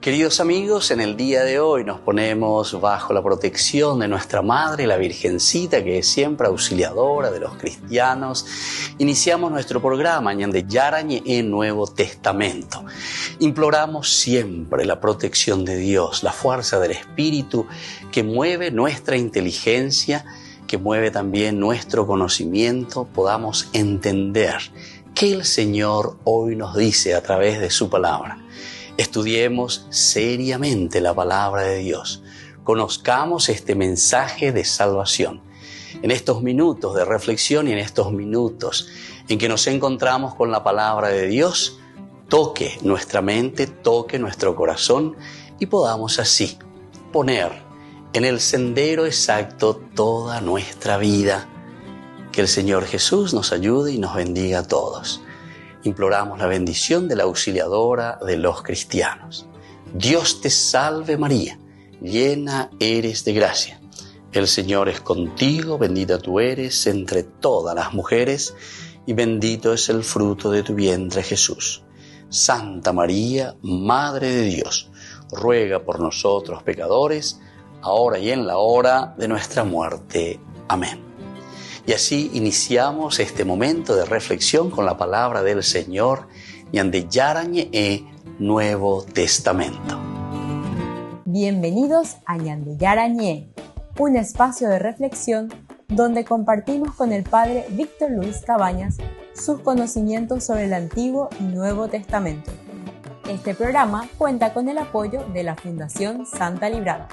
Queridos amigos, en el día de hoy nos ponemos bajo la protección de nuestra Madre, la Virgencita, que es siempre auxiliadora de los cristianos. Iniciamos nuestro programa Ñande Yarañe en Nuevo Testamento. Imploramos siempre la protección de Dios, la fuerza del Espíritu que mueve nuestra inteligencia, que mueve también nuestro conocimiento, podamos entender qué el Señor hoy nos dice a través de su palabra. Estudiemos seriamente la palabra de Dios. Conozcamos este mensaje de salvación. En estos minutos de reflexión y en estos minutos en que nos encontramos con la palabra de Dios, toque nuestra mente, toque nuestro corazón y podamos así poner en el sendero exacto toda nuestra vida. Que el Señor Jesús nos ayude y nos bendiga a todos. Imploramos la bendición de la auxiliadora de los cristianos. Dios te salve María, llena eres de gracia. El Señor es contigo, bendita tú eres entre todas las mujeres y bendito es el fruto de tu vientre Jesús. Santa María, Madre de Dios, ruega por nosotros pecadores, ahora y en la hora de nuestra muerte. Amén. Y así iniciamos este momento de reflexión con la palabra del Señor, Ñande Yarañe Nuevo Testamento. Bienvenidos a Ñande Yarañe, un espacio de reflexión donde compartimos con el Padre Víctor Luis Cabañas sus conocimientos sobre el Antiguo y Nuevo Testamento. Este programa cuenta con el apoyo de la Fundación Santa Librada.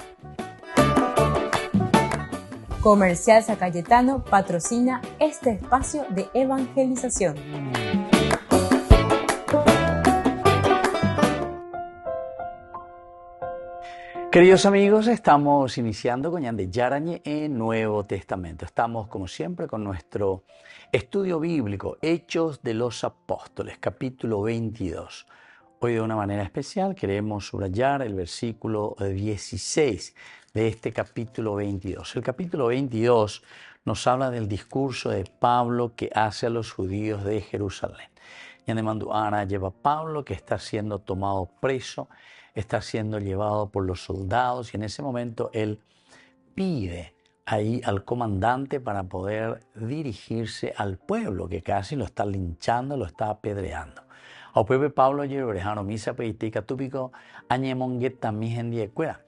Comercial San Cayetano patrocina este espacio de evangelización. Queridos amigos, estamos iniciando con Ñande Yarañe en Nuevo Testamento. Estamos, como siempre, con nuestro estudio bíblico, Hechos de los Apóstoles, capítulo 22. Hoy, de una manera especial, queremos subrayar el versículo 16 de este capítulo 22. El capítulo 22 nos habla del discurso de Pablo que hace a los judíos de Jerusalén. Ñande Manduara lleva a Pablo, que está siendo tomado preso, está siendo llevado por los soldados, y en ese momento él pide ahí al comandante para poder dirigirse al pueblo, que casi lo está linchando, lo está apedreando. Au pueblo Pablo orejano misa peitica túpico añemongueta mi gendiekuera.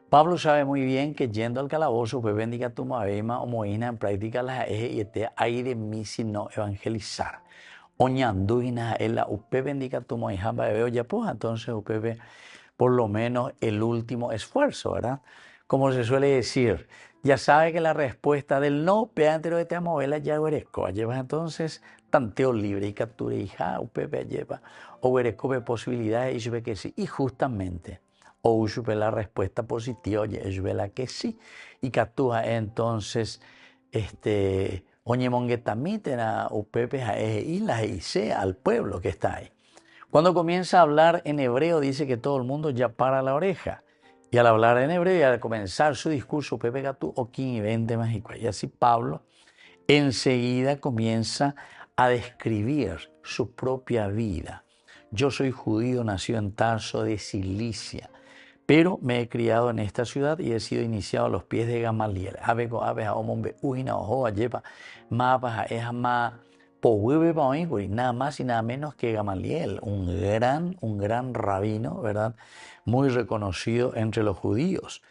Pablo sabe muy bien que yendo al calabozo, pues bendiga tu mavema o moina en práctica las eje y este aire misi no evangelizar. Oñanduina en la UP bendiga tu moija veo ya pues, entonces UP por lo menos el último esfuerzo, ¿verdad? Como se suele decir, ya sabe que la respuesta del no, peantero de te amovela ya hueresco, llevas entonces tanteo libre y captura hija, UP lleva, o hueresco ve posibilidades y sube que sí, y justamente. O usupe la respuesta positiva, oye, es la que sí. Y catúa entonces, oñe monguetamítera, upepe y la hice al pueblo que está ahí. Cuando comienza a hablar en hebreo, dice que todo el mundo ya para la oreja. Y al hablar en hebreo y al comenzar su discurso, upepe gatú, oquín y 20 mágico. Y así Pablo enseguida comienza a describir su propia vida. Yo soy judío, nacido en Tarso de Cilicia, pero me he criado en esta ciudad y he sido iniciado a los pies de Gamaliel. Nada más y nada menos que Gamaliel, un gran rabino, ¿verdad? Muy reconocido entre los judíos.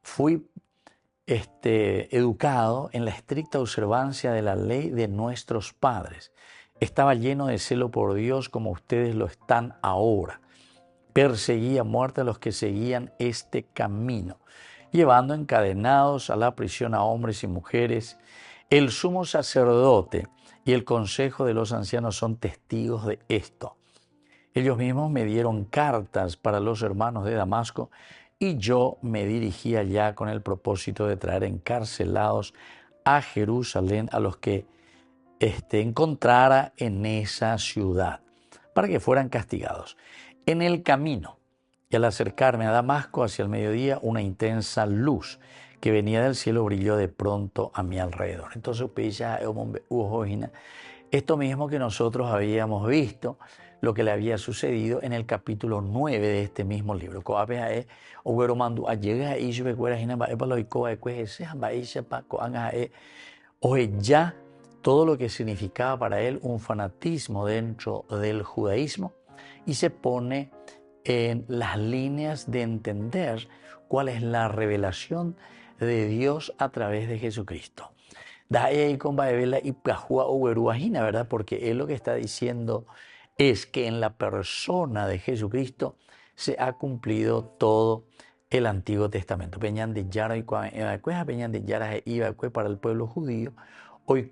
Fui educado en la estricta observancia de la ley de nuestros padres. Estaba lleno de celo por Dios como ustedes lo están ahora. Perseguía a muerte a los que seguían este camino, llevando encadenados a la prisión a hombres y mujeres. El sumo sacerdote y el consejo de los ancianos son testigos de esto. Ellos mismos me dieron cartas para los hermanos de Damasco y yo me dirigí allá con el propósito de traer encarcelados a Jerusalén a los que encontrara en esa ciudad, para que fueran castigados. En el camino, y al acercarme a Damasco hacia el mediodía, una intensa luz que venía del cielo brilló de pronto a mi alrededor. Entonces, esto mismo que nosotros habíamos visto lo que le había sucedido en el capítulo 9 de este mismo libro. Oye, ya todo lo que significaba para él un fanatismo dentro del judaísmo y se pone en las líneas de entender cuál es la revelación de Dios a través de Jesucristo. ¿Verdad? Porque él lo que está diciendo es que en la persona de Jesucristo se ha cumplido todo el Antiguo Testamento. Para el pueblo judío, hoy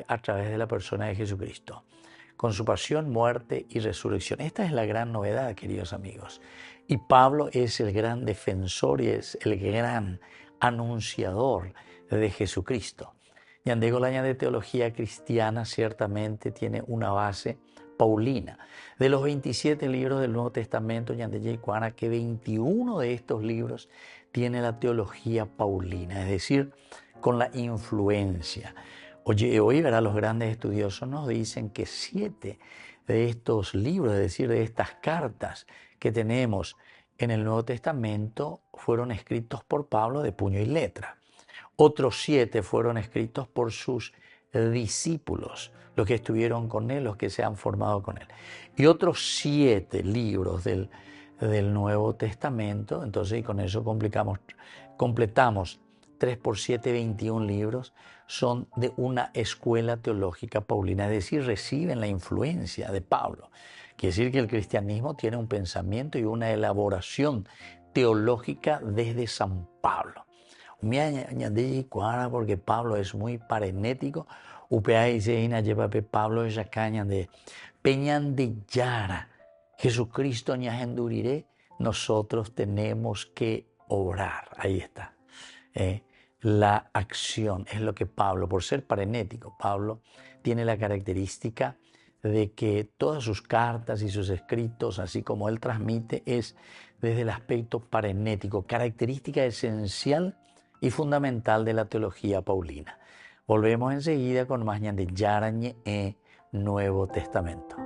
a través de la persona de Jesucristo, con su pasión, muerte y resurrección. Esta es la gran novedad, queridos amigos. Y Pablo es el gran defensor y es el gran anunciador de Jesucristo. Yandego la de teología cristiana ciertamente tiene una base paulina. De los 27 libros del Nuevo Testamento, que 21 de estos libros tiene la teología paulina, es decir, con la influencia. Hoy verá, los grandes estudiosos nos dicen que 7 de estos libros, es decir, de estas cartas que tenemos en el Nuevo Testamento, fueron escritos por Pablo de puño y letra. Otros 7 fueron escritos por sus discípulos, los que estuvieron con él, los que se han formado con él. Y otros 7 libros del Nuevo Testamento, entonces, y con eso completamos 3 por 7, 21 libros, son de una escuela teológica paulina, es decir, reciben la influencia de Pablo. Quiere decir que el cristianismo tiene un pensamiento y una elaboración teológica desde San Pablo. Me añadí porque Pablo es muy parenético. Pablo es caña de peñan de Yara. Jesucristo ñajenduriré. Nosotros tenemos que obrar. Ahí está. La acción es lo que Pablo, por ser parenético, Pablo tiene la característica de que todas sus cartas y sus escritos, así como él transmite, es desde el aspecto parenético, característica esencial y fundamental de la teología paulina. Volvemos enseguida con más de Yarañe Nuevo Testamento.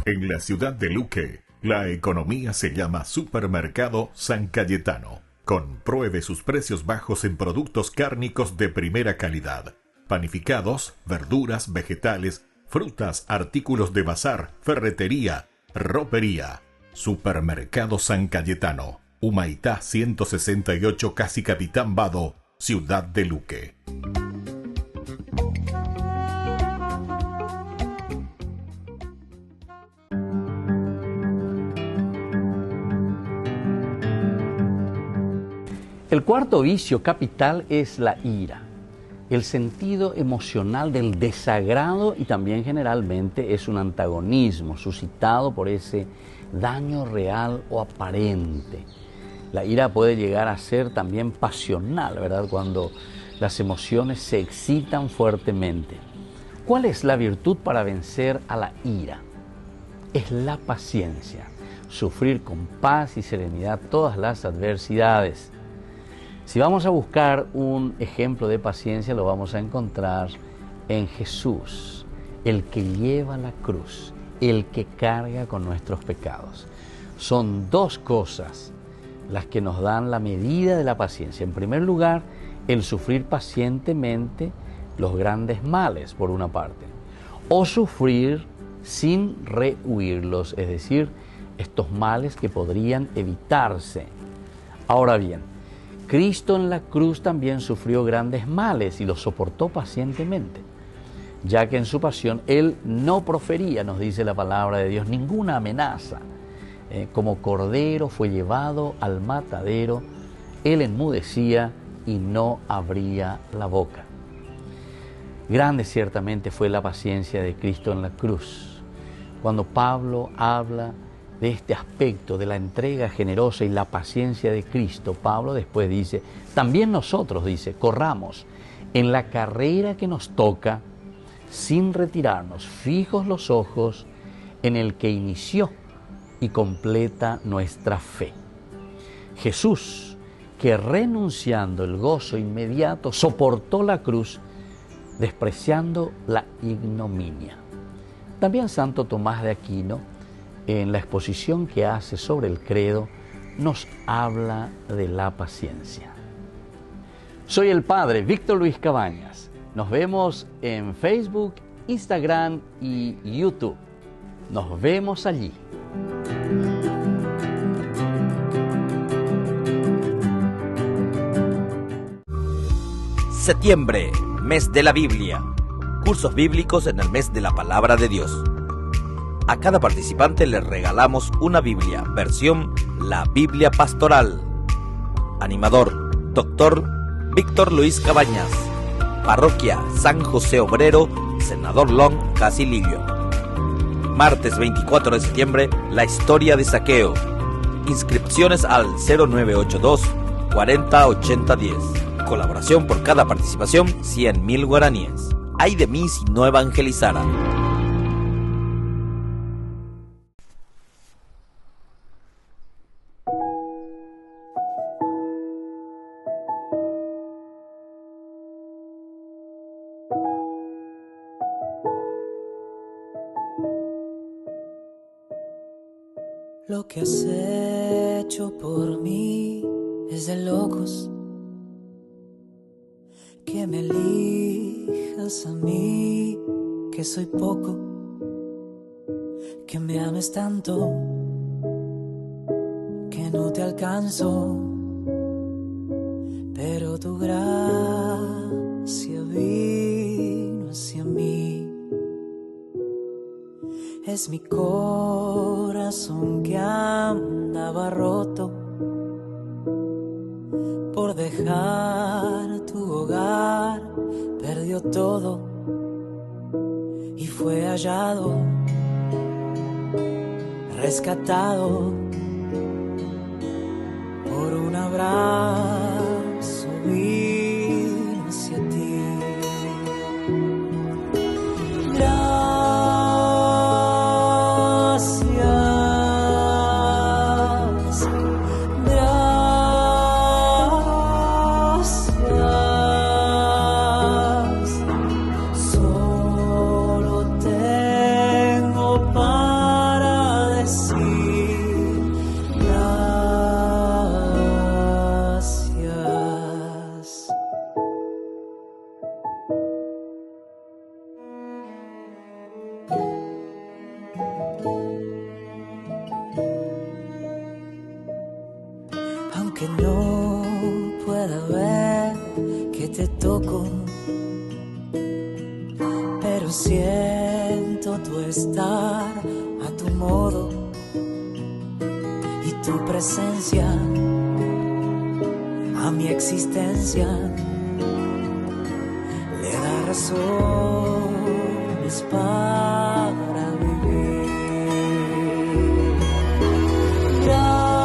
En la ciudad de Luque, la economía se llama Supermercado San Cayetano. Compruebe sus precios bajos en productos cárnicos de primera calidad. Panificados, verduras, vegetales, frutas, artículos de bazar, ferretería, ropería. Supermercado San Cayetano, Humaitá 168, Casi Capitán Vado, ciudad de Luque. El cuarto vicio capital es la ira, el sentido emocional del desagrado, y también generalmente es un antagonismo suscitado por ese daño real o aparente. La ira puede llegar a ser también pasional, ¿verdad? Cuando las emociones se excitan fuertemente. ¿Cuál es la virtud para vencer a la ira? Es la paciencia, sufrir con paz y serenidad todas las adversidades. Si vamos a buscar un ejemplo de paciencia, lo vamos a encontrar en Jesús, el que lleva la cruz, el que carga con nuestros pecados. Son dos cosas las que nos dan la medida de la paciencia. En primer lugar, el sufrir pacientemente los grandes males, por una parte, o sufrir sin rehuirlos, es decir, estos males que podrían evitarse. Ahora bien, Cristo en la cruz también sufrió grandes males y los soportó pacientemente, ya que en su pasión Él no profería, nos dice la palabra de Dios, ninguna amenaza. Como cordero fue llevado al matadero, Él enmudecía y no abría la boca. Grande ciertamente fue la paciencia de Cristo en la cruz. Cuando Pablo habla de este aspecto de la entrega generosa y la paciencia de Cristo, Pablo después dice, también nosotros, dice, corramos en la carrera que nos toca sin retirarnos, fijos los ojos en el que inició y completa nuestra fe. Jesús, que renunciando el gozo inmediato, soportó la cruz, despreciando la ignominia. También Santo Tomás de Aquino, en la exposición que hace sobre el credo, nos habla de la paciencia. Soy el Padre Víctor Luis Cabañas. Nos vemos en Facebook, Instagram y YouTube. Nos vemos allí. Septiembre, mes de la Biblia. Cursos bíblicos en el mes de la Palabra de Dios. A cada participante le regalamos una Biblia, versión La Biblia Pastoral. Animador, Dr. Víctor Luis Cabañas. Parroquia San José Obrero, Senador Long, Casilillo. Martes 24 de septiembre, la historia de Zaqueo. Inscripciones al 0982 40 80 10. Colaboración por cada participación, 100.000 guaraníes. Ay de mí si no evangelizara. Lo que has hecho por mí es de locos. Que me elijas a mí, que soy poco. Que me ames tanto, que no te alcanzo. Pero tu gracia vino hacia mí. Es mi corazón que andaba roto por dejar tu hogar, perdió todo y fue hallado, rescatado por un abrazo, vino hacia ti. Aunque no pueda ver que te toco, pero siento tu estar a tu modo y tu presencia a mi existencia le da razones para vivir. Gracias.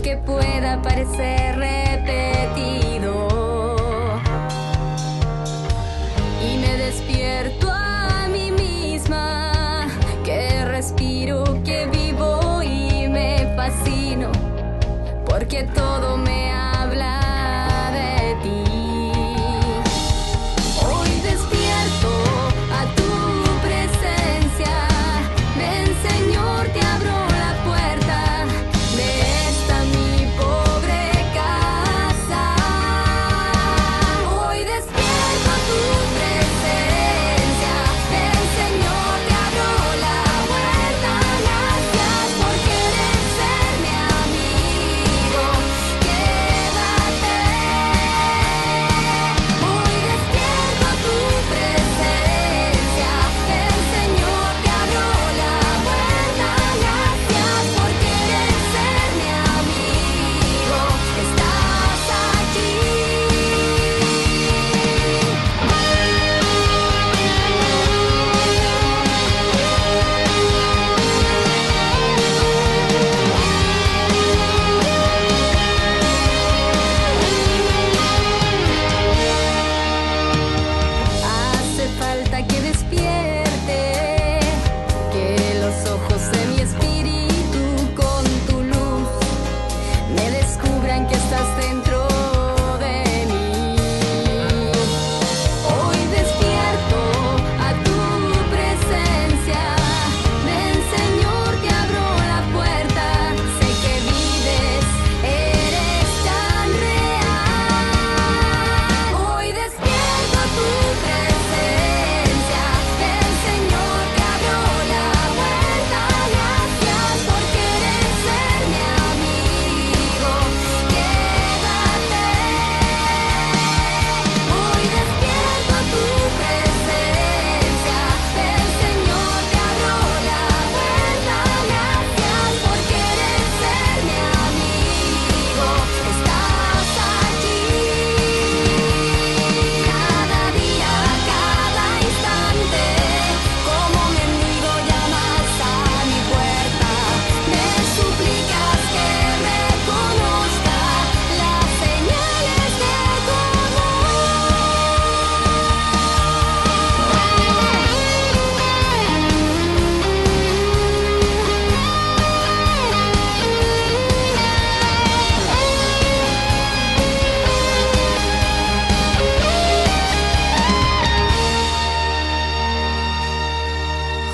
que pueda parecer repetido. Y me despierto a mí misma, que respiro, que vivo y me fascino, porque todo me habla de ti. Hoy despierto a tu presencia, ven Señor, te abro la puerta de esta mi pobre casa. Hoy despierto a tu presencia, ven Señor, te abro la puerta. Gracias por querer ser mi amigo, quédate. Hoy despierto a tu presencia, ven Señor, te abro la puerta. Gracias por querer ser mi amigo, estás aquí. Hace falta que despierte, que los ojos de mi espíritu con tu luz me descubran que estás dentro de mí. Hoy despierto a tu presencia, ven Señor, te abro la puerta. Sé que vives, eres tan real. Hoy despierto a tu presencia, ven Señor, te abro la puerta. Gracias por querer ser mi amigo, quédate. Hoy despierto a tu presencia, ven Señor, te abro la puerta. Gracias por querer ser mi amigo, estás aquí. Cada día, cada instante, como mendigo llamas a mi puerta. Me suplicas que reconozca las señales de tu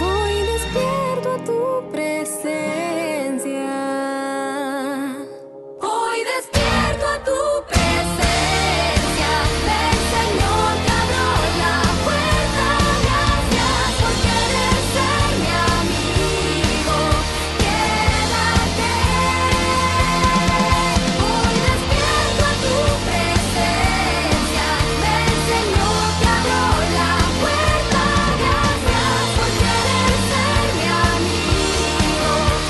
Hoy despierto a tu presencia. Hoy despierto a tu presencia. Ven Señor, te abro la puerta. Gracias por querer ser mi amigo, quédate. Hoy despierto a tu presencia. Ven Señor, te abro la puerta. Gracias por querer ser mi amigo,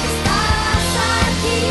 estás aquí.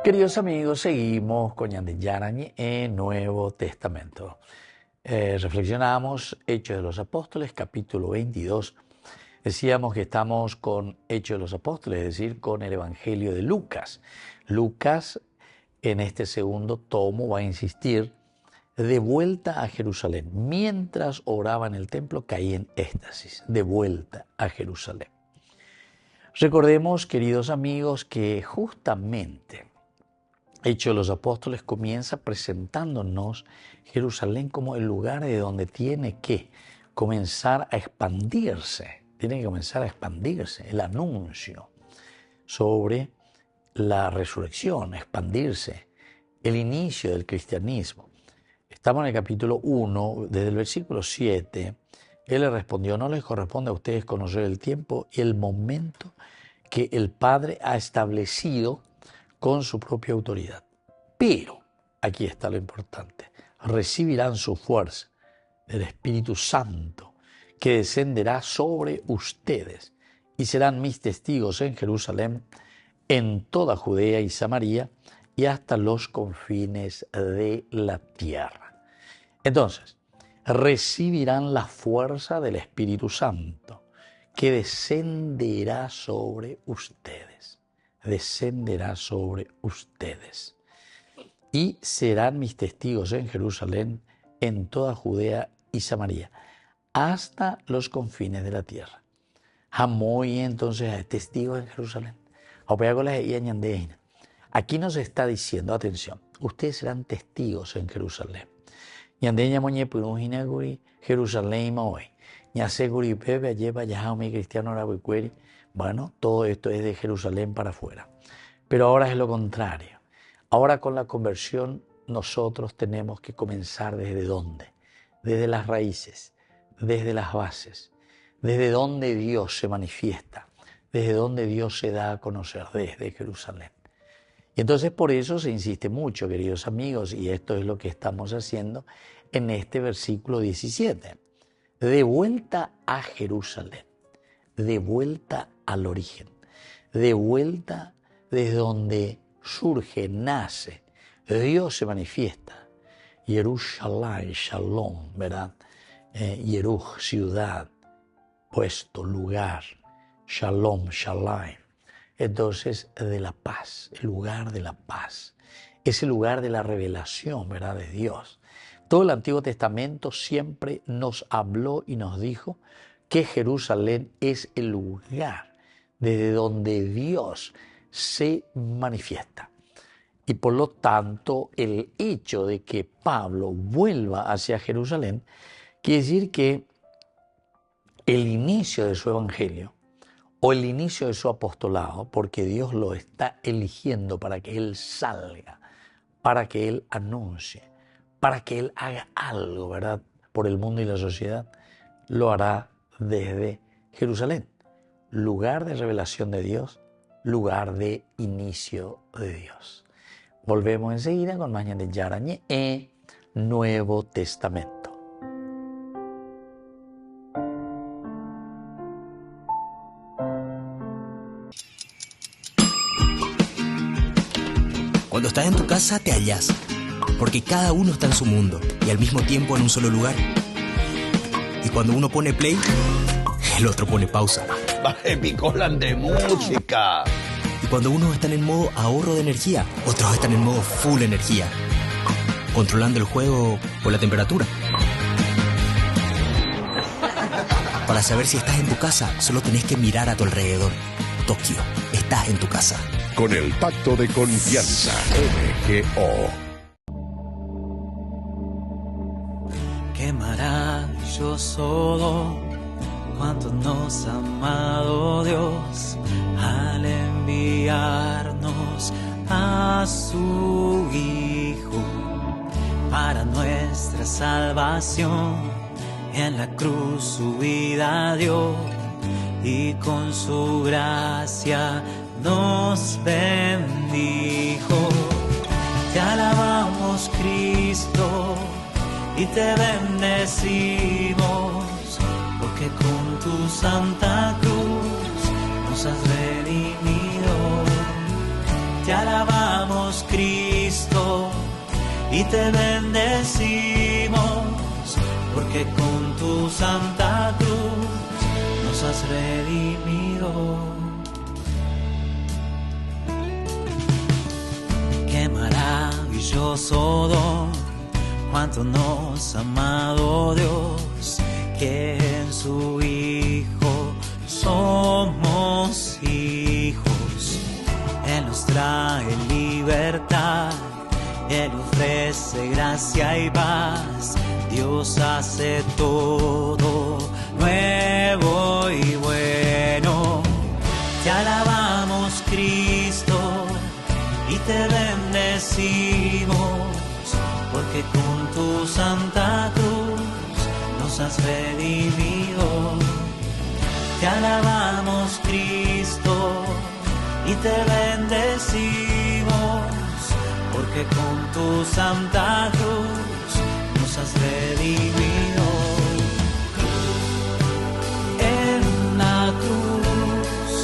Queridos amigos, seguimos con Ñande Yarañe en Nuevo Testamento. Reflexionamos Hechos de los Apóstoles, capítulo 22. Decíamos que estamos con Hechos de los Apóstoles, es decir, con el Evangelio de Lucas. Lucas, en este segundo tomo, va a insistir de vuelta a Jerusalén. Mientras oraba en el templo, caí en éxtasis, de vuelta a Jerusalén. Recordemos, queridos amigos, que justamente Hechos de los Apóstoles comienza presentándonos Jerusalén como el lugar de donde tiene que comenzar a expandirse. Tiene que comenzar a expandirse el anuncio sobre la resurrección, expandirse, el inicio del cristianismo. Estamos en el capítulo 1, desde el versículo 7. Él le respondió: no les corresponde a ustedes conocer el tiempo y el momento que el Padre ha establecido con su propia autoridad. Pero, aquí está lo importante, recibirán su fuerza del Espíritu Santo que descenderá sobre ustedes y serán mis testigos en Jerusalén, en toda Judea y Samaria y hasta los confines de la tierra. Entonces, recibirán la fuerza del Espíritu Santo que descenderá sobre ustedes. Descenderá sobre ustedes. Y serán mis testigos en Jerusalén, en toda Judea y Samaria, hasta los confines de la tierra. Hamoy entonces testigos en Jerusalén. Aquí nos está diciendo, atención, ustedes serán testigos en Jerusalén. Jerusalén hoy. Bueno, todo esto es de Jerusalén para afuera. Pero ahora es lo contrario. Ahora con la conversión nosotros tenemos que comenzar ¿desde dónde? Desde las raíces, desde las bases, desde donde Dios se manifiesta, desde donde Dios se da a conocer, desde Jerusalén. Y entonces por eso se insiste mucho, queridos amigos, y esto es lo que estamos haciendo en este versículo 17. De vuelta a Jerusalén, de vuelta al origen, de vuelta desde donde surge, nace, Dios se manifiesta. Jerusalén, Shalom, ¿verdad? Yeruj, ciudad, puesto, lugar, Shalom, Shalom. Entonces, de la paz, el lugar de la paz, ese lugar de la revelación, ¿verdad?, de Dios. Todo el Antiguo Testamento siempre nos habló y nos dijo que Jerusalén es el lugar desde donde Dios se manifiesta. Y por lo tanto, el hecho de que Pablo vuelva hacia Jerusalén quiere decir que el inicio de su evangelio o el inicio de su apostolado, porque Dios lo está eligiendo para que Él salga, para que Él anuncie, para que Él haga algo, ¿verdad?, por el mundo y la sociedad, lo hará desde Jerusalén, lugar de revelación de Dios, lugar de inicio de Dios. Volvemos enseguida con más de Yarañé en Nuevo Testamento. Cuando estás en tu casa te hallas, porque cada uno está en su mundo y al mismo tiempo en un solo lugar. Y cuando uno pone play, el otro pone pausa. Baje picolan de música. Y cuando unos están en modo ahorro de energía, otros están en modo full energía, controlando el juego por la temperatura. Para saber si estás en tu casa, solo tenés que mirar a tu alrededor. Tokio, estás en tu casa. Con el pacto de confianza, MGO. Qué maravilloso, cuánto nos ha amado Dios al enviarnos a su Hijo para nuestra salvación. En la cruz su vida dio y con su gracia nos bendijo. Te alabamos, Cristo, y te bendecimos, porque con tu santa cruz nos has redimido. Te alabamos, Cristo, y te bendecimos, porque con tu santa cruz nos has redimido. Qué maravilloso don cuánto nos ha amado Dios, que en su Hijo somos hijos. Él nos trae libertad, Él ofrece gracia y paz. Dios hace todo nuevo y bueno. Te alabamos, Cristo, y te bendecimos, porque con tu santa cruz nos has redimido. Te alabamos, Cristo, y te bendecimos, porque con tu santa cruz nos has redimido. En la cruz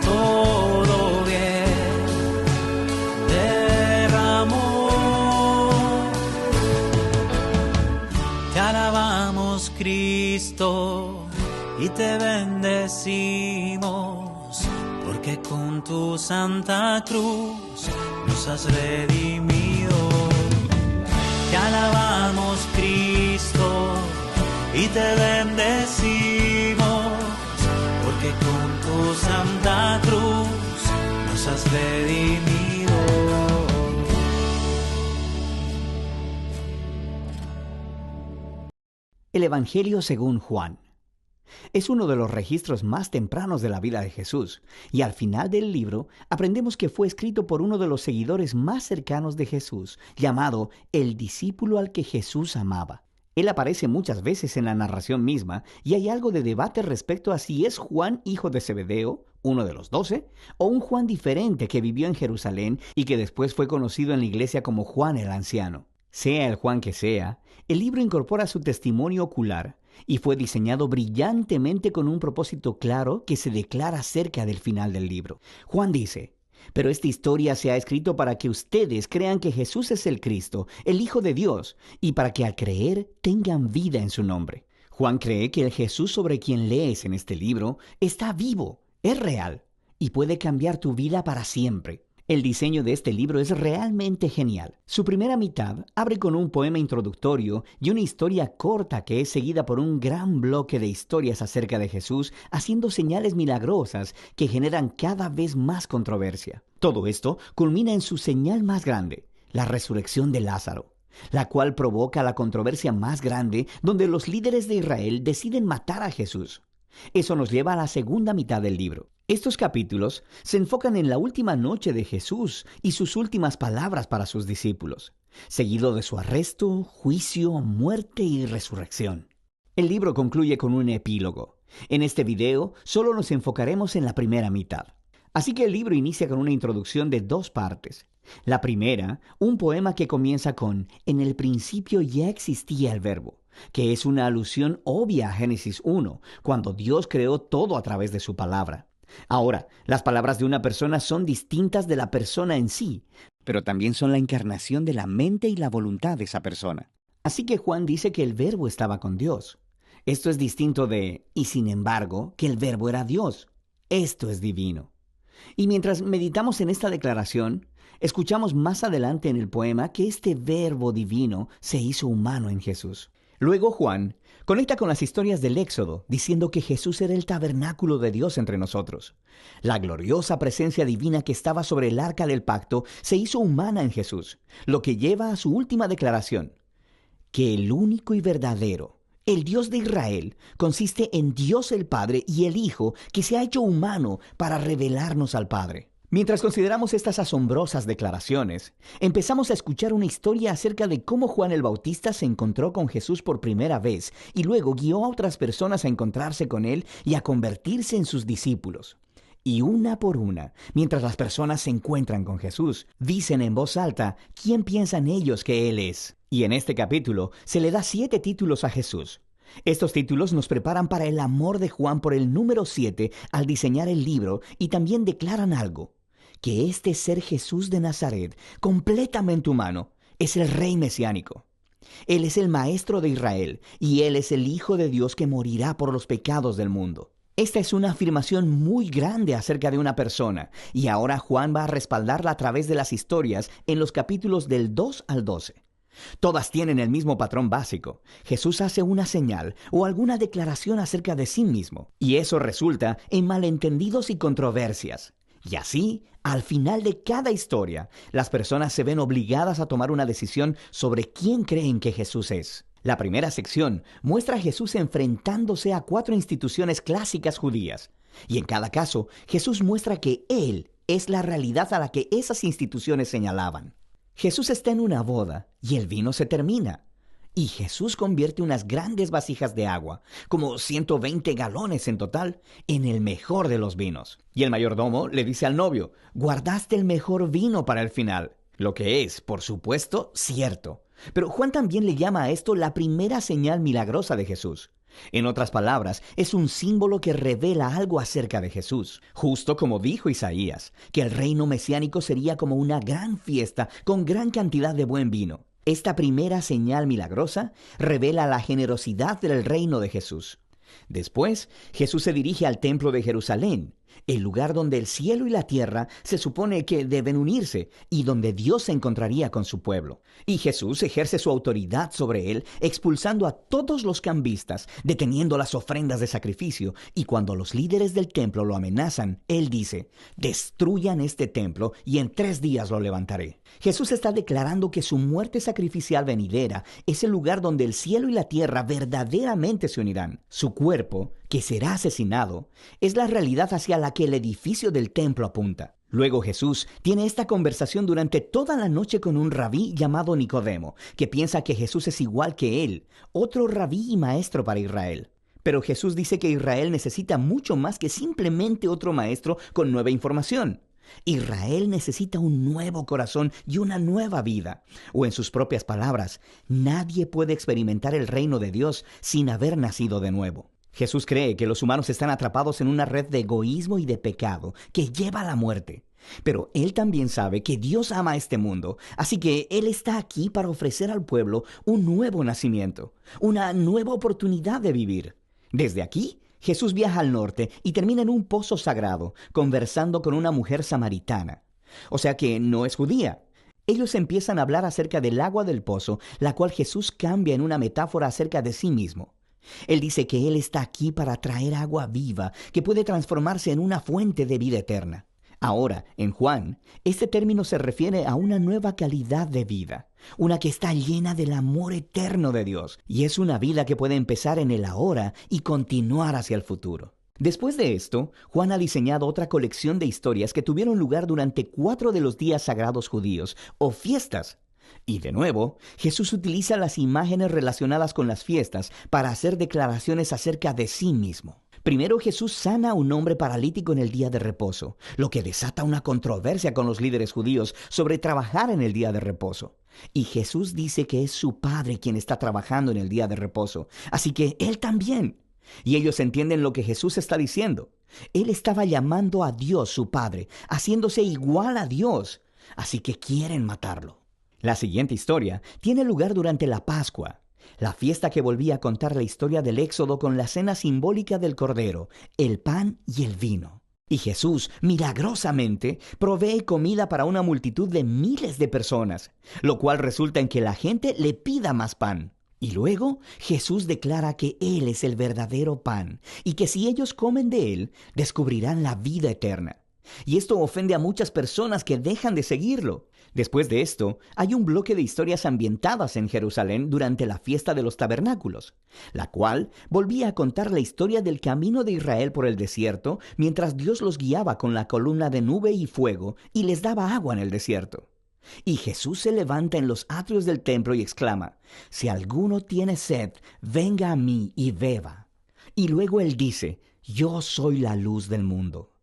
todo bien derramó. Te alabamos, Cristo, y te bendecimos, porque con tu santa cruz nos has redimido. Te alabamos, Cristo, y te bendecimos, porque con tu santa cruz nos has redimido. El Evangelio según Juan es uno de los registros más tempranos de la vida de Jesús, y al final del libro aprendemos que fue escrito por uno de los seguidores más cercanos de Jesús, llamado el discípulo al que Jesús amaba. Él aparece muchas veces en la narración misma, y hay algo de debate respecto a si es Juan, hijo de Zebedeo, uno de los 12, o un Juan diferente que vivió en Jerusalén y que después fue conocido en la iglesia como Juan el Anciano. Sea el Juan que sea, el libro incorpora su testimonio ocular y fue diseñado brillantemente con un propósito claro que se declara cerca del final del libro. Juan dice: pero esta historia se ha escrito para que ustedes crean que Jesús es el Cristo, el Hijo de Dios, y para que al creer tengan vida en su nombre. Juan cree que el Jesús sobre quien lees en este libro está vivo, es real, y puede cambiar tu vida para siempre. El diseño de este libro es realmente genial. Su primera mitad abre con un poema introductorio y una historia corta que es seguida por un gran bloque de historias acerca de Jesús, haciendo señales milagrosas que generan cada vez más controversia. Todo esto culmina en su señal más grande, la resurrección de Lázaro, la cual provoca la controversia más grande, donde los líderes de Israel deciden matar a Jesús. Eso nos lleva a la segunda mitad del libro. Estos capítulos se enfocan en la última noche de Jesús y sus últimas palabras para sus discípulos, seguido de su arresto, juicio, muerte y resurrección. El libro concluye con un epílogo. En este video solo nos enfocaremos en la primera mitad. Así que el libro inicia con una introducción de 2 partes. La primera, un poema que comienza con «En el principio ya existía el verbo», que es una alusión obvia a Génesis 1, cuando Dios creó todo a través de su palabra. Ahora, las palabras de una persona son distintas de la persona en sí, pero también son la encarnación de la mente y la voluntad de esa persona. Así que Juan dice que el verbo estaba con Dios. Esto es distinto de «y sin embargo, que el verbo era Dios». Esto es divino. Y mientras meditamos en esta declaración, escuchamos más adelante en el poema que este verbo divino se hizo humano en Jesús. Luego Juan conecta con las historias del Éxodo, diciendo que Jesús era el tabernáculo de Dios entre nosotros. La gloriosa presencia divina que estaba sobre el arca del pacto se hizo humana en Jesús, lo que lleva a su última declaración, que el único y verdadero, el Dios de Israel, consiste en Dios el Padre y el Hijo que se ha hecho humano para revelarnos al Padre. Mientras consideramos estas asombrosas declaraciones, empezamos a escuchar una historia acerca de cómo Juan el Bautista se encontró con Jesús por primera vez y luego guió a otras personas a encontrarse con él y a convertirse en sus discípulos. Y una por una, mientras las personas se encuentran con Jesús, dicen en voz alta quién piensan ellos que Él es. Y en este capítulo se le da 7 títulos a Jesús. Estos títulos nos preparan para el amor de Juan por el número 7 al diseñar el libro y también declaran algo, que este ser Jesús de Nazaret, completamente humano, es el Rey mesiánico. Él es el Maestro de Israel y Él es el Hijo de Dios que morirá por los pecados del mundo. Esta es una afirmación muy grande acerca de una persona, y ahora Juan va a respaldarla a través de las historias en los capítulos del 2 al 12. Todas tienen el mismo patrón básico. Jesús hace una señal o alguna declaración acerca de sí mismo, y eso resulta en malentendidos y controversias. Y así, al final de cada historia, las personas se ven obligadas a tomar una decisión sobre quién creen que Jesús es. La primera sección muestra a Jesús enfrentándose a 4 instituciones clásicas judías. Y en cada caso, Jesús muestra que Él es la realidad a la que esas instituciones señalaban. Jesús está en una boda y el vino se termina. Y Jesús convierte unas grandes vasijas de agua, como 120 galones en total, en el mejor de los vinos. Y el mayordomo le dice al novio, guardaste el mejor vino para el final. Lo que es, por supuesto, cierto. Pero Juan también le llama a esto la primera señal milagrosa de Jesús. En otras palabras, es un símbolo que revela algo acerca de Jesús, justo como dijo Isaías, que el reino mesiánico sería como una gran fiesta con gran cantidad de buen vino. Esta primera señal milagrosa revela la generosidad del reino de Jesús. Después, Jesús se dirige al templo de Jerusalén, el lugar donde el cielo y la tierra se supone que deben unirse y donde Dios se encontraría con su pueblo. Y Jesús ejerce su autoridad sobre él, expulsando a todos los cambistas, deteniendo las ofrendas de sacrificio, y cuando los líderes del templo lo amenazan, él dice, destruyan este templo y en 3 días lo levantaré. Jesús está declarando que su muerte sacrificial venidera es el lugar donde el cielo y la tierra verdaderamente se unirán. Su cuerpo, que será asesinado, es la realidad hacia la que el edificio del templo apunta. Luego Jesús tiene esta conversación durante toda la noche con un rabí llamado Nicodemo, que piensa que Jesús es igual que él, otro rabí y maestro para Israel. Pero Jesús dice que Israel necesita mucho más que simplemente otro maestro con nueva información. Israel necesita un nuevo corazón y una nueva vida. O en sus propias palabras, nadie puede experimentar el reino de Dios sin haber nacido de nuevo. Jesús cree que los humanos están atrapados en una red de egoísmo y de pecado que lleva a la muerte. Pero Él también sabe que Dios ama a este mundo, así que Él está aquí para ofrecer al pueblo un nuevo nacimiento, una nueva oportunidad de vivir. Desde aquí, Jesús viaja al norte y termina en un pozo sagrado, conversando con una mujer samaritana. O sea que no es judía. Ellos empiezan a hablar acerca del agua del pozo, la cual Jesús cambia en una metáfora acerca de sí mismo. Él dice que Él está aquí para traer agua viva que puede transformarse en una fuente de vida eterna. Ahora, en Juan, este término se refiere a una nueva calidad de vida, una que está llena del amor eterno de Dios, y es una vida que puede empezar en el ahora y continuar hacia el futuro. Después de esto, Juan ha diseñado otra colección de historias que tuvieron lugar durante 4 de los días sagrados judíos, o fiestas. Y de nuevo, Jesús utiliza las imágenes relacionadas con las fiestas para hacer declaraciones acerca de sí mismo. Primero, Jesús sana a un hombre paralítico en el día de reposo, lo que desata una controversia con los líderes judíos sobre trabajar en el día de reposo. Y Jesús dice que es su Padre quien está trabajando en el día de reposo, así que Él también. Y ellos entienden lo que Jesús está diciendo. Él estaba llamando a Dios su Padre, haciéndose igual a Dios, así que quieren matarlo. La siguiente historia tiene lugar durante la Pascua, la fiesta que volvía a contar la historia del Éxodo con la cena simbólica del Cordero, el pan y el vino. Y Jesús, milagrosamente, provee comida para una multitud de miles de personas, lo cual resulta en que la gente le pida más pan. Y luego Jesús declara que Él es el verdadero pan y que si ellos comen de Él, descubrirán la vida eterna. Y esto ofende a muchas personas que dejan de seguirlo. Después de esto, hay un bloque de historias ambientadas en Jerusalén durante la fiesta de los tabernáculos, la cual volvía a contar la historia del camino de Israel por el desierto mientras Dios los guiaba con la columna de nube y fuego y les daba agua en el desierto. Y Jesús se levanta en los atrios del templo y exclama, «Si alguno tiene sed, venga a mí y beba». Y luego Él dice, «Yo soy la luz del mundo».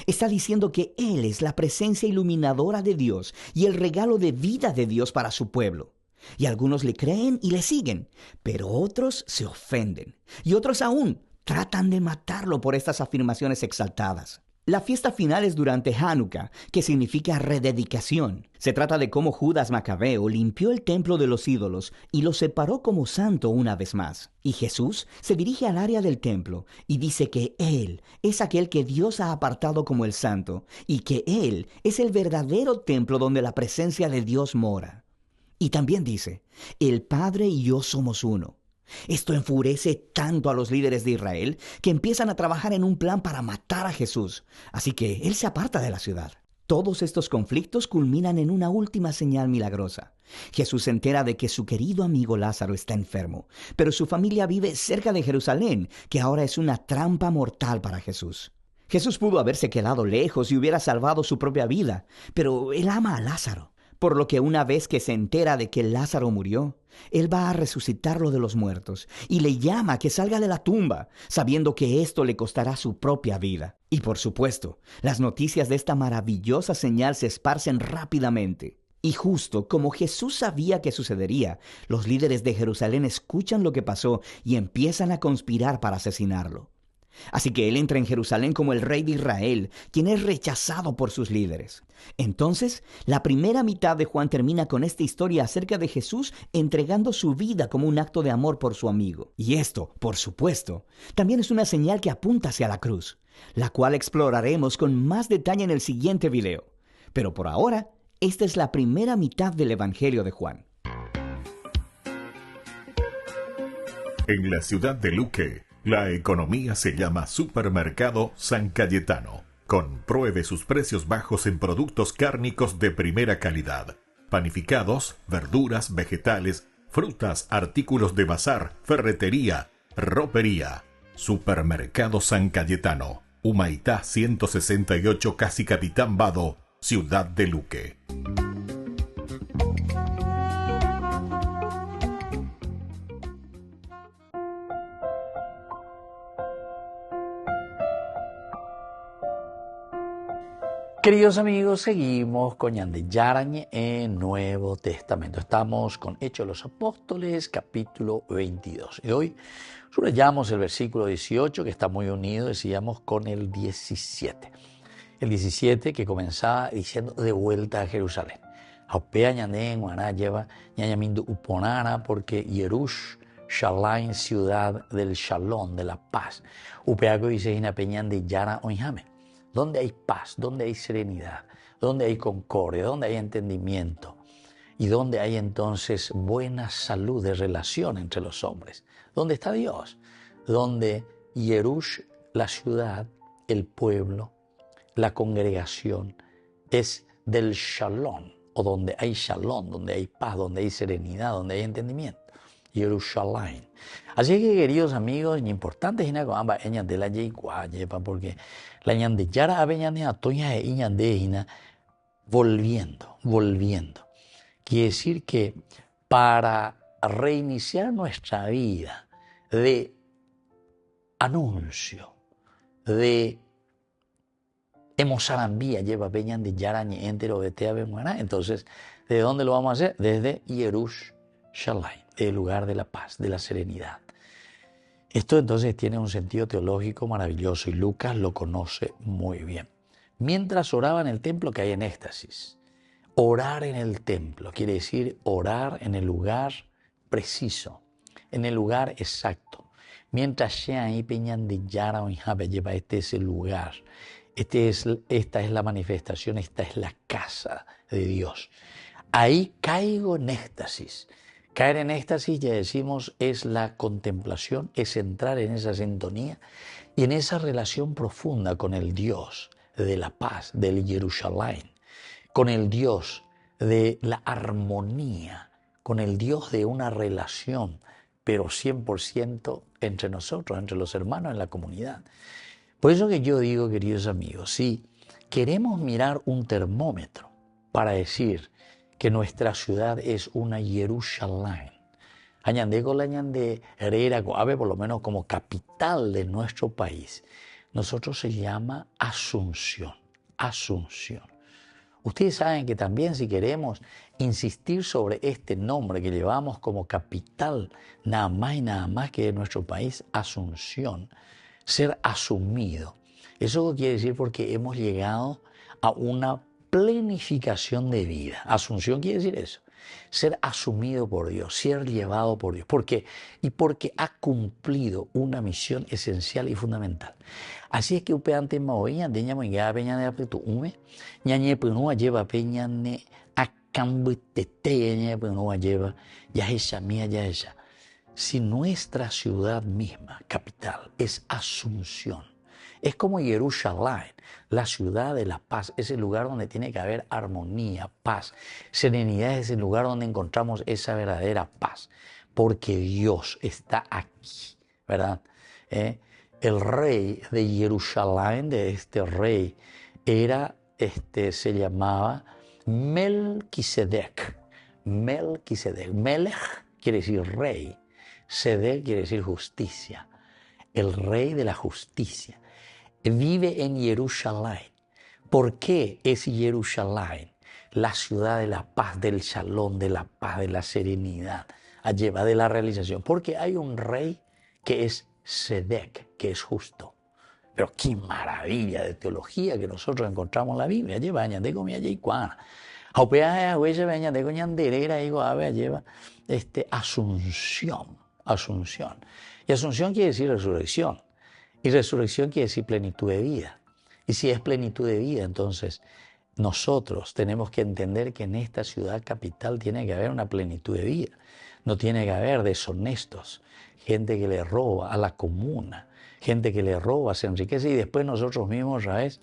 Está diciendo que Él es la presencia iluminadora de Dios y el regalo de vida de Dios para su pueblo. Y algunos le creen y le siguen, pero otros se ofenden. Y otros aún tratan de matarlo por estas afirmaciones exaltadas. La fiesta final es durante Hanukkah, que significa rededicación. Se trata de cómo Judas Macabeo limpió el templo de los ídolos y lo separó como santo una vez más. Y Jesús se dirige al área del templo y dice que Él es aquel que Dios ha apartado como el santo y que Él es el verdadero templo donde la presencia de Dios mora. Y también dice, el Padre y yo somos uno. Esto enfurece tanto a los líderes de Israel que empiezan a trabajar en un plan para matar a Jesús. Así que él se aparta de la ciudad. Todos estos conflictos culminan en una última señal milagrosa. Jesús se entera de que su querido amigo Lázaro está enfermo, pero su familia vive cerca de Jerusalén, que ahora es una trampa mortal para Jesús. Jesús pudo haberse quedado lejos y hubiera salvado su propia vida, pero él ama a Lázaro. Por lo que una vez que se entera de que Lázaro murió, él va a resucitarlo de los muertos y le llama a que salga de la tumba, sabiendo que esto le costará su propia vida. Y por supuesto, las noticias de esta maravillosa señal se esparcen rápidamente. Y justo como Jesús sabía que sucedería, los líderes de Jerusalén escuchan lo que pasó y empiezan a conspirar para asesinarlo. Así que él entra en Jerusalén como el rey de Israel, quien es rechazado por sus líderes. Entonces, la primera mitad de Juan termina con esta historia acerca de Jesús entregando su vida como un acto de amor por su amigo. Y esto, por supuesto, también es una señal que apunta hacia la cruz, la cual exploraremos con más detalle en el siguiente video. Pero por ahora, esta es la primera mitad del Evangelio de Juan. En la ciudad de Luque, la economía se llama Supermercado San Cayetano. Compruebe sus precios bajos en productos cárnicos de primera calidad. Panificados, verduras, vegetales, frutas, artículos de bazar, ferretería, ropería. Supermercado San Cayetano. Humaitá 168, Casi Capitán Vado, ciudad de Luque. Queridos amigos, seguimos con Ñande Yarañe en Nuevo Testamento. Estamos con Hechos de los Apóstoles, capítulo 22. Y hoy subrayamos el versículo 18, que está muy unido, decíamos, con el 17. El 17 que comenzaba diciendo de vuelta a Jerusalén. Aupea Ñande en Guaná lleva Ñañamindu Uponara porque Jerusalén, ciudad del Shalom, de la paz. Upeaco dice Ina Peñande Yara Oinjame. Donde hay paz, donde hay serenidad, donde hay concordia, donde hay entendimiento y donde hay entonces buena salud de relación entre los hombres. ¿Dónde está Dios? Donde Jerush, la ciudad, el pueblo, la congregación es del Shalom, o donde hay Shalom, donde hay paz, donde hay serenidad, donde hay entendimiento. Jerusalén. Así que, queridos amigos, es importante de la porque la ñande yara aveñane atoña e iñande volviendo. Quiere decir que para reiniciar nuestra vida de anuncio, de emosarambía, lleva peñande yarañe entero betea bemuana. Entonces, ¿de dónde lo vamos a hacer? Desde Jerusalén, el lugar de la paz, de la serenidad. Esto entonces tiene un sentido teológico maravilloso y Lucas lo conoce muy bien. Mientras oraba en el templo caía en éxtasis. Orar en el templo quiere decir orar en el lugar preciso, en el lugar exacto. Mientras sea ahí peñan de Yara o Injabe, lleva este es el lugar. Esta es la manifestación, esta es la casa de Dios. Ahí caigo en éxtasis. Caer en éxtasis, ya decimos, es la contemplación, es entrar en esa sintonía y en esa relación profunda con el Dios de la paz, del Jerusalén, con el Dios de la armonía, con el Dios de una relación, pero 100% entre nosotros, entre los hermanos en la comunidad. Por eso que yo digo, queridos amigos, si queremos mirar un termómetro para decir que nuestra ciudad es una Jerusalén, añade con la añade Herrera, por lo menos como capital de nuestro país, nosotros se llama Asunción. Ustedes saben que también si queremos insistir sobre este nombre que llevamos como capital, nada más que de nuestro país, Asunción, ser asumido. Eso quiere decir porque hemos llegado a una planificación de vida. Asunción quiere decir eso. Ser asumido por Dios, ser llevado por Dios. ¿Por qué? Y porque ha cumplido una misión esencial y fundamental. Así es que upeante maoya de ñamo ya peña de apetu ume, ñañe penua lleva peña ne a Si nuestra ciudad misma, capital, es Asunción, es como Jerusalén, la ciudad de la paz, es el lugar donde tiene que haber armonía, paz, serenidad, es el lugar donde encontramos esa verdadera paz, porque Dios está aquí, ¿verdad? El rey de Jerusalén, de este rey, se llamaba Melquisedec. Melquisedec. Melech quiere decir rey. Sedec quiere decir justicia. El rey de la justicia. Vive en Jerusalén. ¿Por qué es Jerusalén la ciudad de la paz, del shalom, de la paz, de la serenidad, allá de la realización? Porque hay un rey que es Sedec, que es justo. Pero qué maravilla de teología que nosotros encontramos en la Biblia. Lleva añade con mi allí cuana. Haupea huella añade con yanderera y goave lleva Asunción. Asunción. Y Asunción quiere decir resurrección. Y resurrección quiere decir plenitud de vida. Y si es plenitud de vida, entonces nosotros tenemos que entender que en esta ciudad capital tiene que haber una plenitud de vida. No tiene que haber deshonestos, gente que le roba a la comuna, gente que le roba, se enriquece y después nosotros mismos, ¿sabes?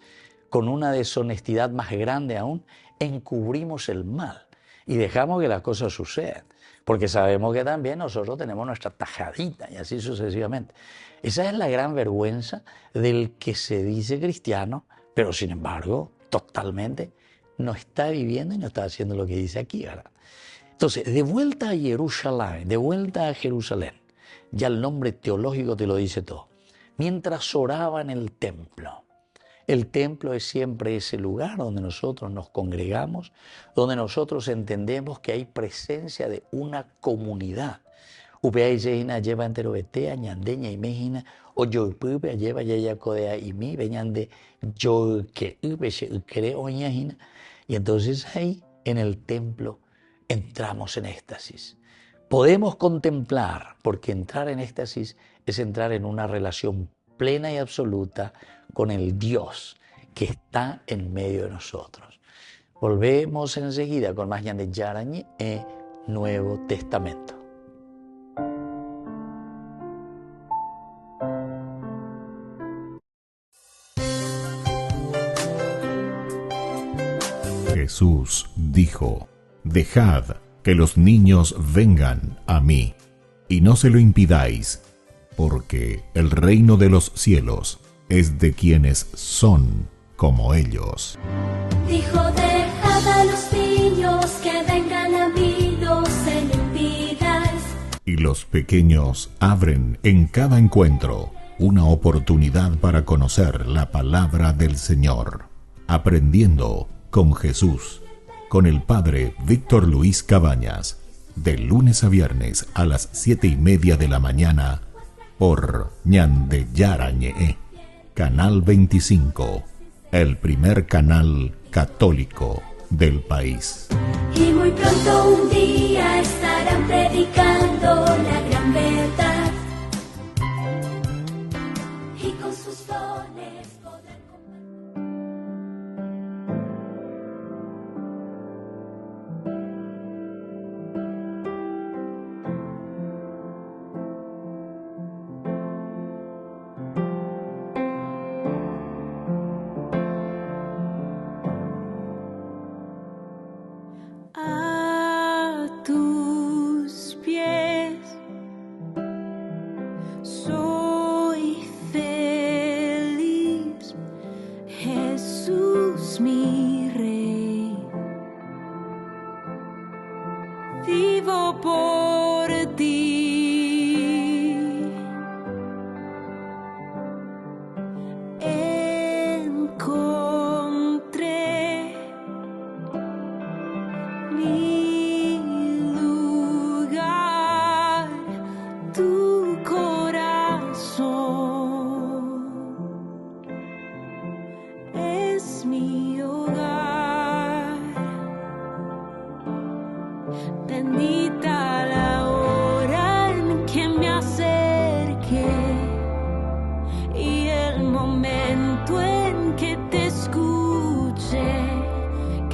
Con una deshonestidad más grande aún, encubrimos el mal y dejamos que las cosas sucedan. Porque sabemos que también nosotros tenemos nuestra tajadita y así sucesivamente. Esa es la gran vergüenza del que se dice cristiano, pero sin embargo, totalmente no está viviendo y no está haciendo lo que dice aquí, ¿verdad? Entonces, de vuelta a Jerusalén, de vuelta a Jerusalén, ya el nombre teológico te lo dice todo. Mientras oraba en el templo es siempre ese lugar donde nosotros nos congregamos, donde nosotros entendemos que hay presencia de una comunidad. Upea lleva entero betea, ñandeña y mejina, o yo pupe lleva ya codea y mi, veñande yo que creo oñajina. Y entonces ahí en el templo entramos en éxtasis. Podemos contemplar, porque entrar en éxtasis es entrar en una relación plena y absoluta con el Dios que está en medio de nosotros. Volvemos enseguida con más de Yarañe en Nuevo Testamento. Jesús dijo: Dejad que los niños vengan a mí, y no se lo impidáis, porque el reino de los cielos es de quienes son como ellos. Dijo: dejad a los niños que vengan a mí, no se lo impidáis. Y los pequeños abren en cada encuentro una oportunidad para conocer la palabra del Señor, aprendiendo con Jesús, con el Padre Víctor Luis Cabañas, de lunes a viernes a las 7:30 de la mañana, por Ñande Yarañe, Canal 25, el primer canal católico del país. Y muy pronto un día estarán predicando la gran verdad, y con sus dones podrán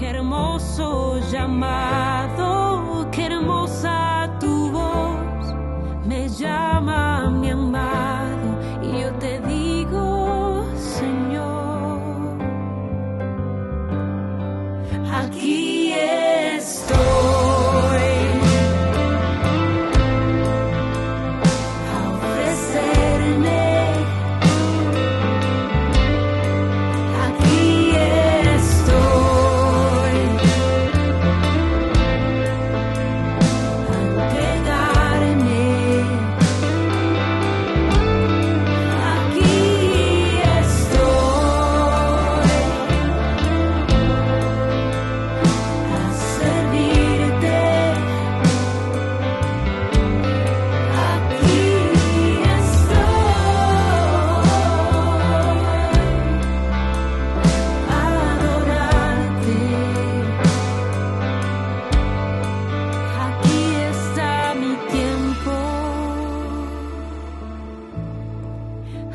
hermoso has llamado, qué hermosa tu voz, me llama mi amado, y yo te digo, Señor, aquí estoy.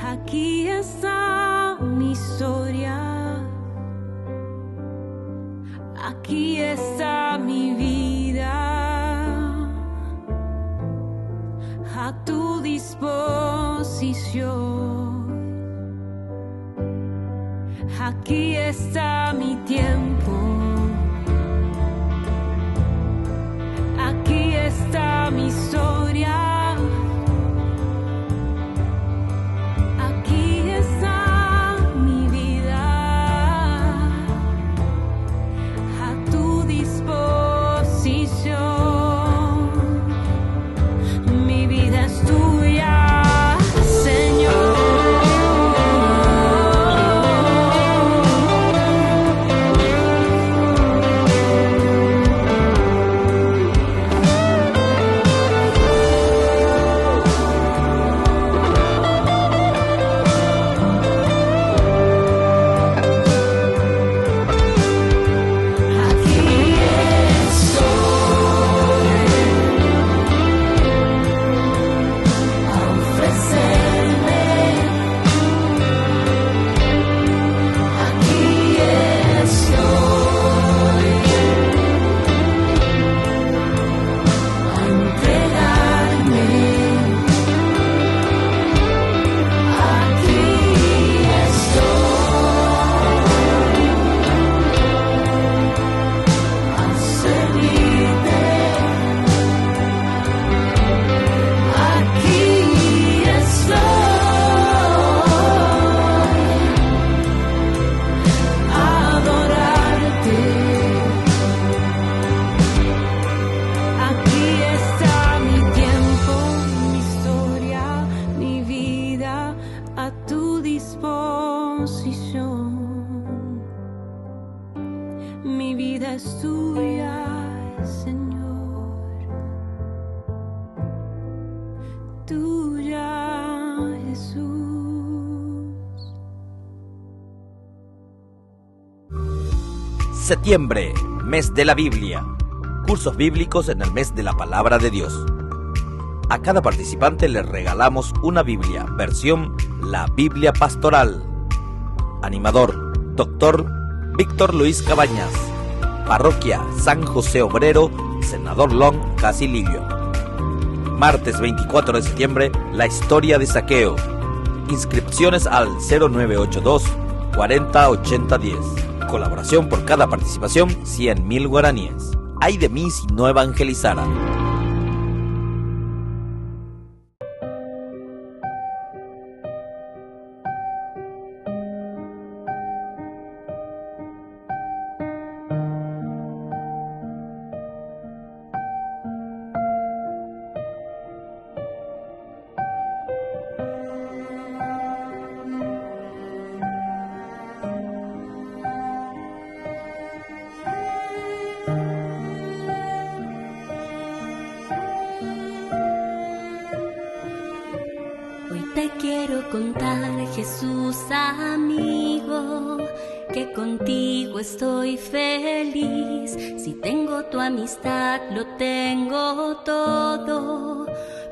Aquí está mi historia, aquí está mi vida, a tu disposición. Aquí está mi tiempo, aquí está mi historia. Mi vida es tuya, Señor, tuya, Jesús. Septiembre, mes de la Biblia. Cursos bíblicos en el mes de la Palabra de Dios. A cada participante le regalamos una Biblia, versión La Biblia Pastoral. Animador, Dr. Víctor Luis Cabañas. Parroquia San José Obrero, Senador Long, Casilillo. Martes 24 de septiembre, la historia de Zaqueo. Inscripciones al 0982 40 80 10. Colaboración por cada participación, 100.000 guaraníes. Ay de mí si no evangelizara. Te quiero contar, Jesús amigo, que contigo estoy feliz. Si tengo tu amistad, lo tengo todo,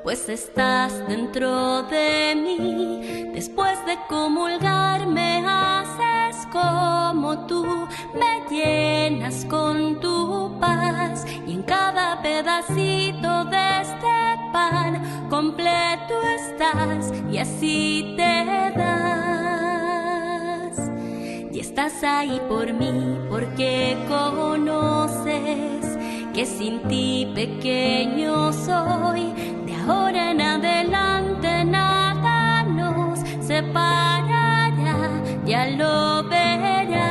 pues estás dentro de mí. Después de comulgar me haces como tú, me llenas con tu paz. pedacito de este pan, completo estás y así te das. Y estás ahí por mí porque conoces que sin ti pequeño soy. De ahora en adelante nada nos separará, ya lo verás.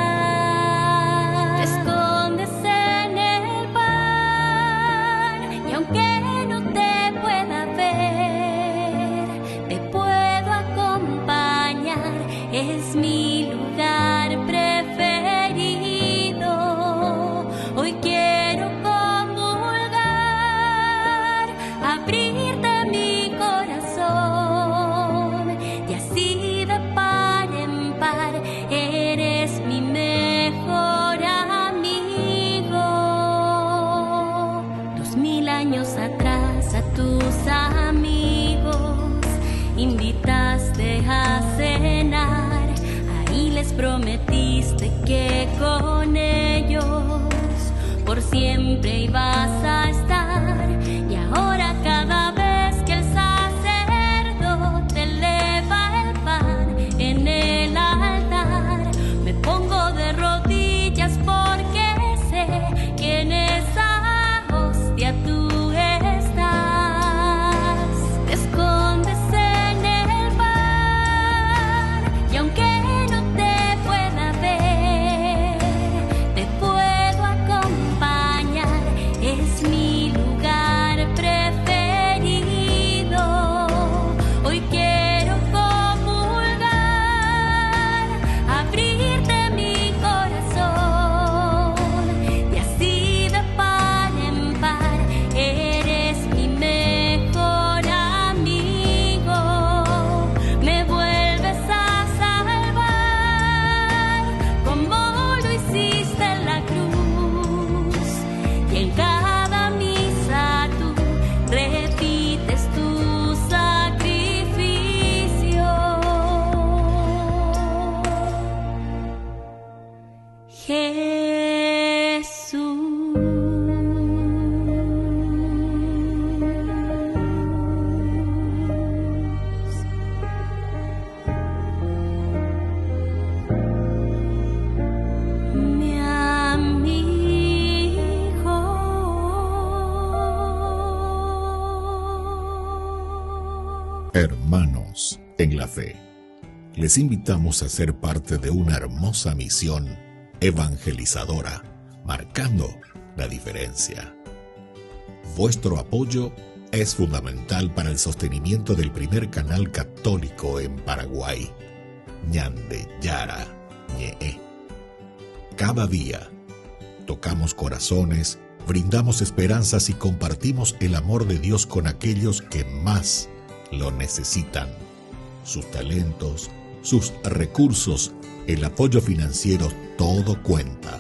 Te escondes en el pan y aunque no te pueda ver, te puedo acompañar. Es mi lugar preferido. Hoy quiero comulgar, abrirte mi corazón y así de par en par eres mi mejor amigo. 2000 años atrás a tus amigos invitaste a cenar. Ahí les prometiste que con ellos por siempre ibas a estar. Y ahora cada vez que el sacerdote eleva el pan en el altar, me pongo de rodillas porque sé que en esa hostia tú estás. Te escondes en el pan y aunque no te pueda ver, te puedo acompañar. Es mi lugar preferido. Hoy quiero comulgar, abrirte mi corazón y así de par en par eres mi mejor amigo. Me vuelves a salvar como lo hiciste en la cruz, y en cada misa tú repites tu sacrificio. Jesús. Mi amigo. Hermanos en la fe, les invitamos a ser parte de una hermosa misión evangelizadora, marcando la diferencia. Vuestro apoyo es fundamental para el sostenimiento del primer canal católico en Paraguay, Ñande Yara Ñe. Cada día tocamos corazones, brindamos esperanzas y compartimos el amor de Dios con aquellos que más lo necesitan. Sus talentos, sus recursos, el apoyo financiero, todo cuenta.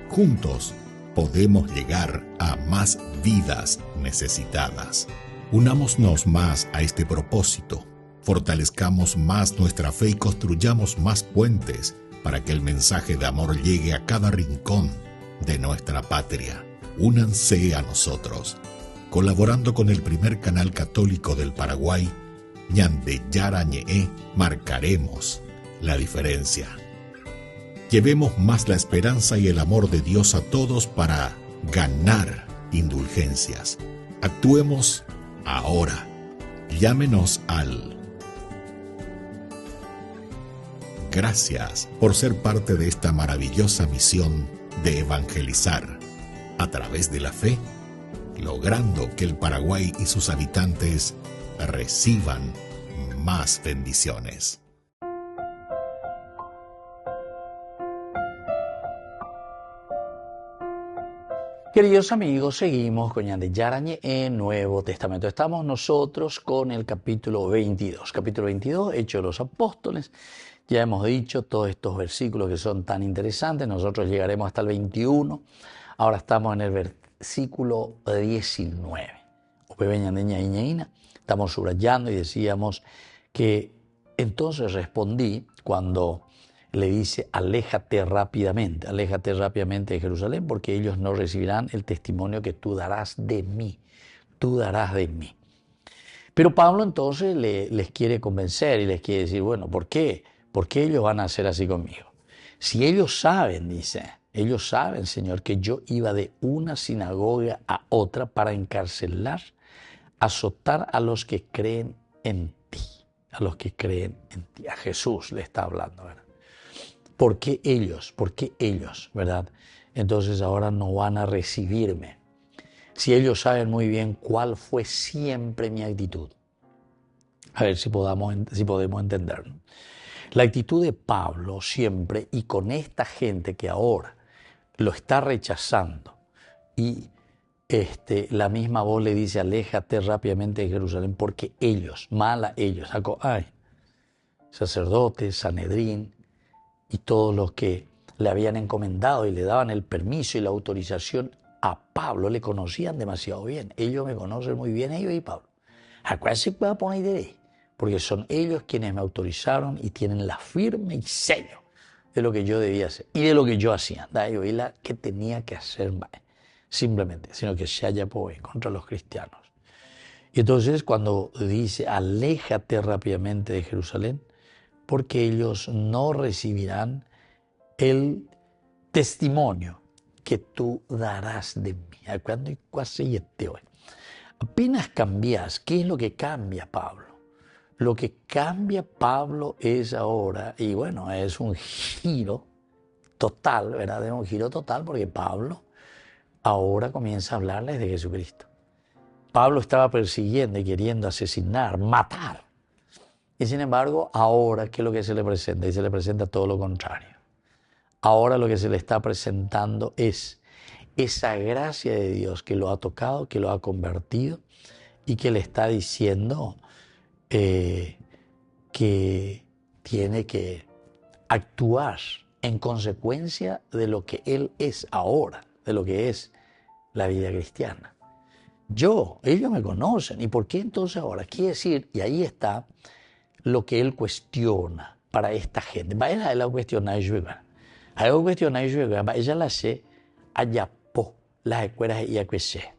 Juntos podemos llegar a más vidas necesitadas. Unámonos más a este propósito, fortalezcamos más nuestra fe y construyamos más puentes para que el mensaje de amor llegue a cada rincón de nuestra patria. Únanse a nosotros, colaborando con el primer canal católico del Paraguay, Ñande Yara Ñe, marcaremos la diferencia. Llevemos más la esperanza y el amor de Dios a todos para ganar indulgencias. Actuemos ahora. Llámenos al... Gracias por ser parte de esta maravillosa misión de evangelizar a través de la fe, logrando que el Paraguay y sus habitantes reciban más bendiciones. Queridos amigos, seguimos con Ñande Yara Ñe en Nuevo Testamento. Estamos nosotros con el capítulo 22. Capítulo 22, Hechos de los Apóstoles. Ya hemos dicho todos estos versículos que son tan interesantes. Nosotros llegaremos hasta el 21. Ahora estamos en el versículo 19. Estamos subrayando y decíamos que entonces respondí cuando le dice, aléjate rápidamente de Jerusalén, porque ellos no recibirán el testimonio que tú darás de mí. Pero Pablo entonces les quiere convencer y les quiere decir, bueno, ¿por qué? ¿Por qué ellos van a hacer así conmigo? Si ellos saben, dice, ellos saben, Señor, que yo iba de una sinagoga a otra para encarcelar, azotar a los que creen en ti. A Jesús le está hablando, ¿verdad? ¿Por qué ellos? ¿Verdad? Entonces ahora no van a recibirme. Si ellos saben muy bien cuál fue siempre mi actitud. A ver si podemos entender. La actitud de Pablo siempre, y con esta gente que ahora lo está rechazando, y la misma voz le dice, aléjate rápidamente de Jerusalén, porque ellos, sacerdotes, Sanedrín, y todos los que le habían encomendado y le daban el permiso y la autorización a Pablo, le conocían demasiado bien. Ellos me conocen muy bien, ellos y Pablo. ¿A cuál se puede poner de ahí? Porque son ellos quienes me autorizaron y tienen la firma y sello de lo que yo debía hacer y de lo que yo hacía. Yo y la que tenía que hacer simplemente, sino que se haya por contra los cristianos. Y entonces cuando dice, aléjate rápidamente de Jerusalén, porque ellos no recibirán el testimonio que tú darás de mí. Cuando apenas cambias, ¿qué es lo que cambia Pablo? Lo que cambia Pablo es ahora, y bueno, es un giro total, ¿verdad? Es un giro total porque Pablo ahora comienza a hablarles de Jesucristo. Pablo estaba persiguiendo y queriendo asesinar, matar. Y sin embargo, ahora, ¿qué es lo que se le presenta? Y se le presenta todo lo contrario. Ahora lo que se le está presentando es esa gracia de Dios que lo ha tocado, que lo ha convertido y que le está diciendo que tiene que actuar en consecuencia de lo que él es ahora, de lo que es la vida cristiana. Ellos me conocen. ¿Y por qué entonces ahora? Quiere decir, y ahí está lo que él cuestiona para esta gente. Él la cuestiona ella la sé allá po las escuelas y a que sé.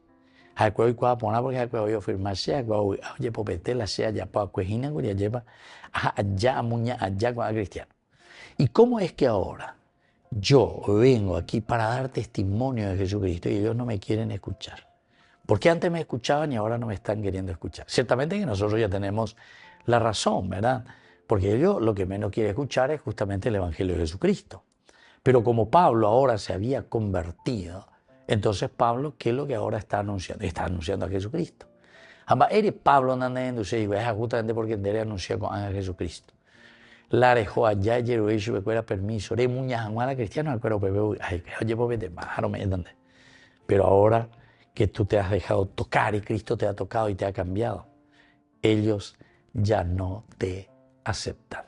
Porque yo firmarse oye popete la sé allá po cuejina cuya lleva allá muña allá con cristiano. ¿Y cómo es que ahora yo vengo aquí para dar testimonio de Jesucristo y ellos no me quieren escuchar? Porque antes me escuchaban y ahora no me están queriendo escuchar. Ciertamente que nosotros ya tenemos la razón, ¿verdad? Porque ellos lo que menos quieren escuchar es justamente el Evangelio de Jesucristo. Pero como Pablo ahora se había convertido, entonces Pablo, ¿qué es lo que ahora está anunciando? Está anunciando a Jesucristo. Además, eres Pablo andando y es justamente porque él anuncia a Jesucristo. La dejó allá y me cuera permiso. Eres muña a cristiano, pero ahora que tú te has dejado tocar y Cristo te ha tocado y te ha cambiado, ellos ya no te aceptan.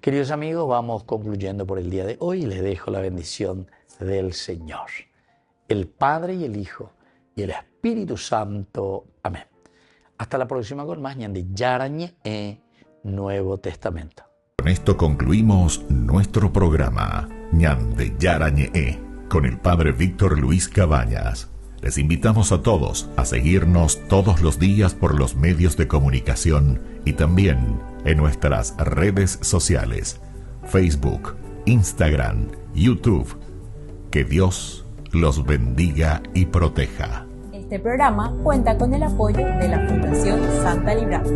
Queridos amigos, vamos concluyendo por el día de hoy y les dejo la bendición del Señor, el Padre y el Hijo y el Espíritu Santo. Amén. Hasta la próxima con más Ñande Yarañe Nuevo Testamento. Con esto concluimos nuestro programa Ñande Yarañe con el Padre Víctor Luis Cabañas. Les invitamos a todos a seguirnos todos los días por los medios de comunicación y también en nuestras redes sociales, Facebook, Instagram, YouTube. Que Dios los bendiga y proteja. Este programa cuenta con el apoyo de la Fundación Santa Librada.